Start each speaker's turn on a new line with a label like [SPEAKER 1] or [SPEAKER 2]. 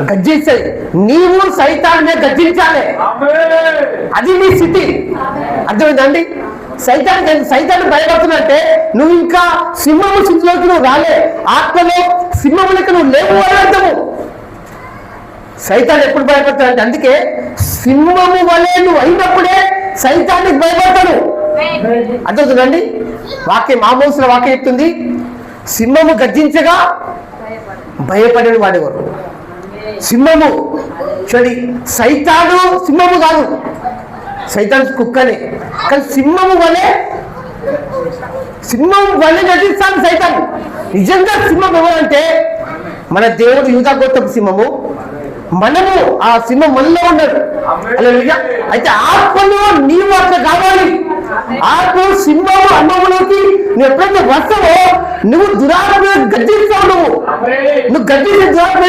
[SPEAKER 1] గర్జిస్తాయి. నీవు సైతాన్ని గర్జించాలి, అది నీ స్థితి. అర్థమైందండి? సైతాన్ని భయపడుతున్నట్టే నువ్వు ఇంకా సింహము స్థితిలోకి నువ్వు రాలే, ఆత్మలో సింహము లెక్క నువ్వు లేవు అని అర్థము. సైతాన్ని ఎప్పుడు భయపడతాడంటే, అందుకే సింహము వలె నువ్వు అయినప్పుడే సైతానికి భయపడతాను. అర్థమవుతుందండి? వాక్యం మామూలు వాక్యం చెప్తుంది, సింహము గర్జించగా భయపడని వాడేవారు. సింహము చూడండి, సైతాను సింహము కాదు, సైతాను కుక్కనే, కానీ సింహము వలె నటిస్తాను సైతాను. నిజంగా సింహం ఎవరంటే మన దేవుడు యూదా గోత్రపు సింహము, మనము ఆ సింహం మనలో ఉన్నాడు. అలా అయితే ఆత్మలో నీవు అట్లా కావాలి. ఆత్మ సింహము అన్నములోకి నువ్వు ఎప్పుడైతే వస్తావో నువ్వు దురాత్మ గర్జిస్తావు. నువ్వు గర్జించే దురాత్మ